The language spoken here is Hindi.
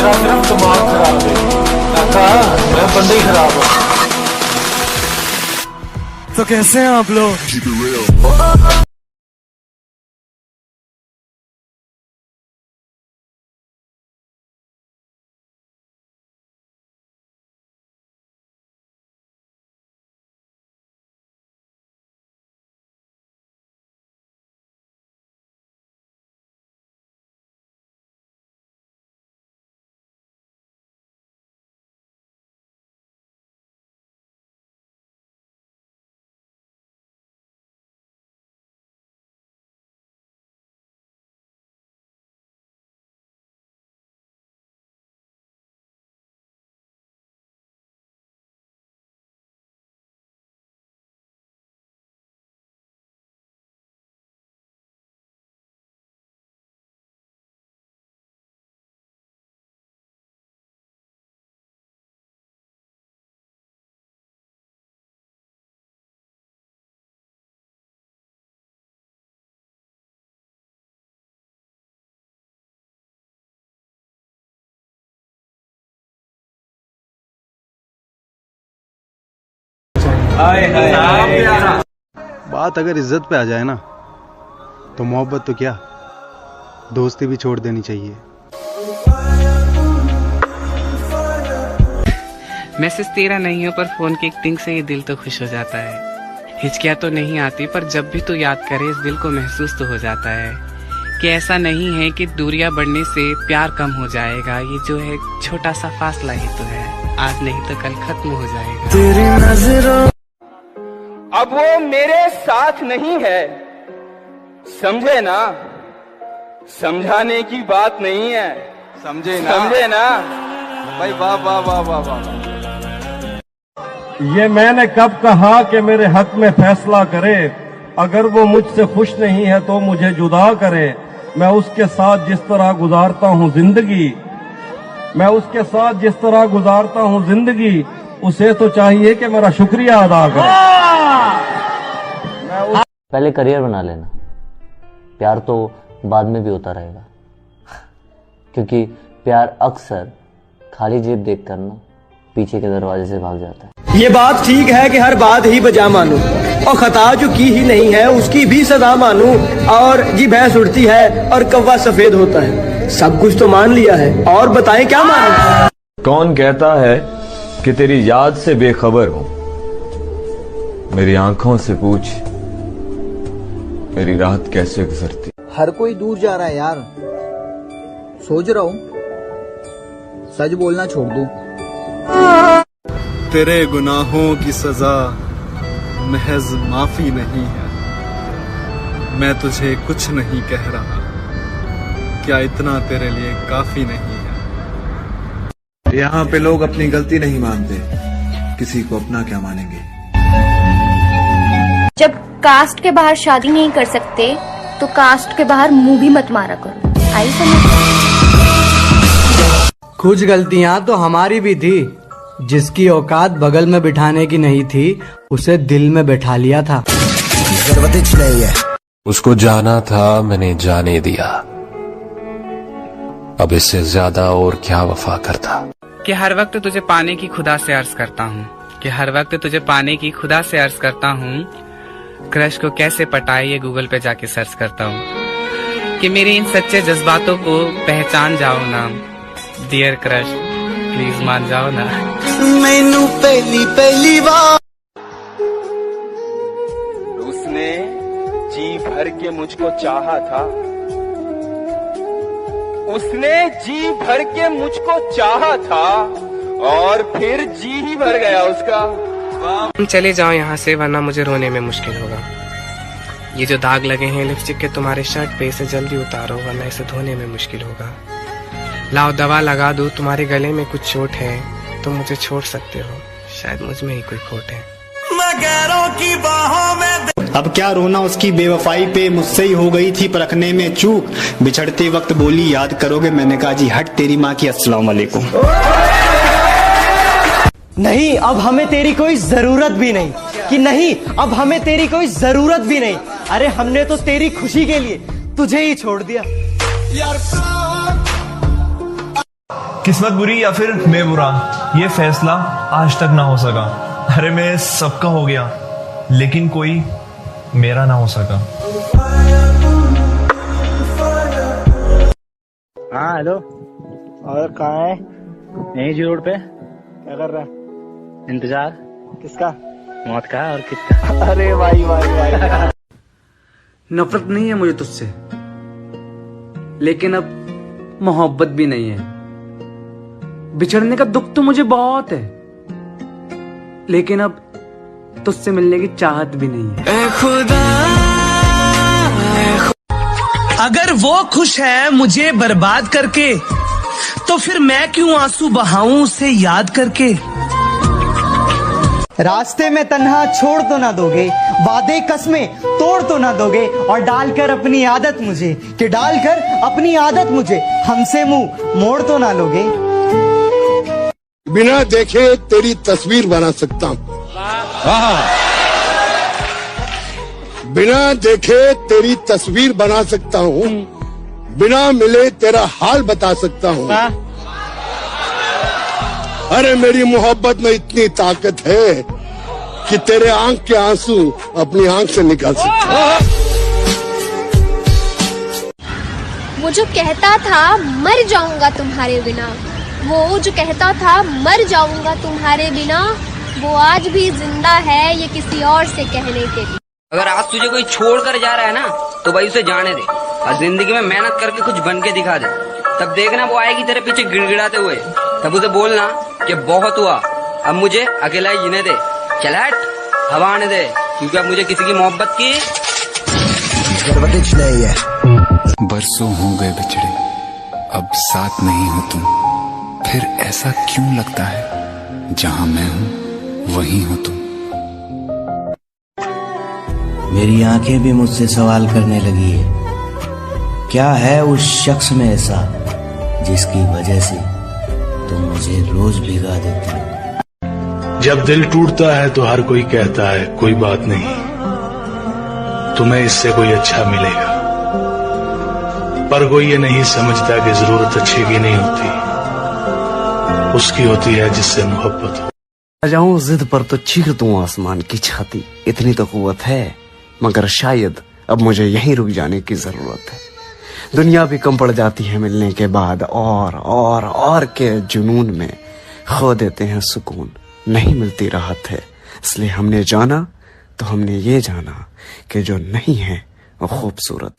तेरा सिर्फ दिमाग खराब है काका, मैं बंदे ही खराब हूँ। तो कैसे हैं आप लोग? बात अगर इज्जत पे आ जाए ना, तो मोहब्बत तो क्या, दोस्ती भी छोड़ देनी चाहिए। मैसेज तेरा नहीं हो, पर फोन की एक टिंग से ये दिल तो खुश हो जाता है। हिचकियाँ तो नहीं आती, पर जब भी तू याद करे इस दिल को महसूस तो हो जाता है कि ऐसा नहीं है कि दूरियां बढ़ने से प्यार कम हो जाएगा। ये जो है छोटा सा फासला ही तो है, आज नहीं तो कल खत्म हो जाएगा। तेरी नजरों अब वो मेरे साथ नहीं है, समझे ना, समझाने की बात नहीं है, समझे ना भाई। वाह वाह वाह वाह वाह। ये मैंने कब कहा कि मेरे हक में फैसला करे, अगर वो मुझसे खुश नहीं है तो मुझे जुदा करे। मैं उसके साथ जिस तरह गुजारता हूँ जिंदगी, मैं उसके साथ जिस तरह गुजारता हूँ जिंदगी, उसे तो चाहिए कि मेरा शुक्रिया अदा करे। पहले करियर बना लेना, प्यार तो बाद में भी होता रहेगा। क्योंकि प्यार अक्सर खाली जेब देख कर ना पीछे के दरवाजे से भाग जाता है। ये बात ठीक है कि हर बात ही बजा मानूं, और खता जो की ही नहीं है उसकी भी सजा मानूं। और जी भैंस उड़ती है और कौवा सफेद होता है, सब कुछ तो मान लिया है, और बताएं क्या मानूं। कौन कहता है कि तेरी याद से बेखबर हूं? मेरी आंखों से पूछ मेरी रात कैसे गुजरती। हर कोई दूर जा रहा है यार, सोच रहा हूँ सच बोलना छोड़ दूं। तेरे गुनाहों की सजा महज माफी नहीं है, मैं तुझे कुछ नहीं कह रहा, क्या इतना तेरे लिए काफी नहीं है। यहाँ पे लोग अपनी गलती नहीं मानते, किसी को अपना क्या मानेंगे। जब कास्ट के बाहर शादी नहीं कर सकते तो कास्ट के बाहर मुंह भी मत मारा करो, आई समझ। कुछ गलतियां तो हमारी भी थी, जिसकी औकात बगल में बिठाने की नहीं थी उसे दिल में बैठा लिया था। नहीं है, उसको जाना था मैंने जाने दिया, अब इससे ज्यादा और क्या वफा करता। कि हर वक्त तुझे पाने की खुदा से अर्ज करता हूँ, कि हर वक्त तुझे पाने की खुदा से अर्ज करता हूँ। क्रश को कैसे पटाए ये गूगल पे जाके सर्च करता हूँ, कि मेरे इन सच्चे जज्बातों को पहचान जाओ ना। डियर क्रश प्लीज मान जाओ ना। मैनू पहली बार उसने जी भर के मुझको चाहा था, उसने जी भर के मुझको चाहा था, और फिर जी ही भर गया उसका। तुम चले जाओ यहाँ से, वरना मुझे रोने में मुश्किल होगा। ये जो दाग लगे हैं लिपस्टिक के तुम्हारे शर्ट पे, इसे जल्दी उतारो वरना इसे धोने में मुश्किल होगा। लाओ दवा लगा दूं, तुम्हारे गले में कुछ चोट है, तुम मुझे छोड़ सकते हो, शायद मुझ में ही कोई खोट है। मैं गैरों की बाहों में। अब क्या रोना उसकी बेवफाई पे, मुझसे ही हो गई थी परखने में चूक। बिछड़ते वक्त बोली याद करोगे, मैंने कहा जी हट तेरी माँ की, अस्सलाम वालेकुम। नहीं अब हमें तेरी कोई जरूरत भी नहीं, कि नहीं अब हमें तेरी कोई जरूरत भी नहीं। अरे हमने तो तेरी खुशी के लिए तुझे ही छोड़ दिया। किस्मत बुरी या फिर मैं बुरा, ये फैसला आज तक ना हो सका। अरे मैं सबका हो गया लेकिन कोई मेरा ना हो सका। हाँ हेलो, और कहाँ है? यहीं जी रोड पे। क्या कर रहा है? इंतजार। किसका? मौत का और किसका? अरे भाई भाई भाई नफरत नहीं है मुझे तुझसे, लेकिन अब मोहब्बत भी नहीं है। बिछड़ने का दुख तो मुझे बहुत है, लेकिन अब तुझसे मिलने की चाहत भी नहीं है। ऐ खुदा, अगर वो खुश है मुझे बर्बाद करके, तो फिर मैं क्यों आंसू बहाऊं उसे याद करके। रास्ते में तन्हा छोड़ तो ना दोगे, वादे कस्में तोड़ तो ना दोगे, और डालकर अपनी आदत मुझे, कि डालकर अपनी आदत मुझे हमसे मुंह मोड़ तो ना लोगे। बिना देखे तेरी तस्वीर बना सकता हूँ, बिना देखे तेरी तस्वीर बना सकता हूँ, बिना मिले तेरा हाल बता सकता हूँ। अरे मेरी मोहब्बत में इतनी ताकत है कि तेरे आंख के आंसू अपनी आंख से निकाल सकता हूँ। वो जो कहता था मर जाऊंगा तुम्हारे बिना, वो जो कहता था मर जाऊंगा तुम्हारे बिना, वो आज भी जिंदा है ये किसी और से कहने के लिए। अगर आज तुझे कोई छोड़ कर जा रहा है ना, तो भाई उसे जाने दे और जिंदगी में मेहनत करके कुछ बन के दिखा दे। तब देखना वो आएगी तेरे पीछे गिड़गिड़ाते हुए, तब उसे बोलना कि बहुत हुआ, अब मुझे अकेला ही जीने दे, चल हट, हवा आने दे, क्योंकि अब मुझे किसी की मोहब्बत की नहीं है। बरसों हो गए बिछड़े, अब साथ नहीं हो तुम, फिर ऐसा क्यों लगता है जहां मैं हूं वहीं हो तुम। मेरी आंखें भी मुझसे सवाल करने लगी है, क्या है उस शख्स में ऐसा जिसकी वजह से तुम मुझे रोज भिगा देती हो। जब दिल टूटता है तो हर कोई कहता है कोई बात नहीं, तुम्हें इससे कोई अच्छा मिलेगा, पर कोई ये नहीं समझता कि जरूरत अच्छे की नहीं होती, उसकी होती है जिससे मोहब्बत हो। आ जाऊं जिद पर तो चीर दूं आसमान की छाती, इतनी तो कुव्वत है, मगर शायद अब मुझे यहीं रुक जाने की जरूरत है। दुनिया भी कम पड़ जाती है मिलने के बाद, और के जुनून में खो देते हैं सुकून, नहीं मिलती राहत है। इसलिए हमने जाना तो हमने ये जाना कि जो नहीं है वो खूबसूरत।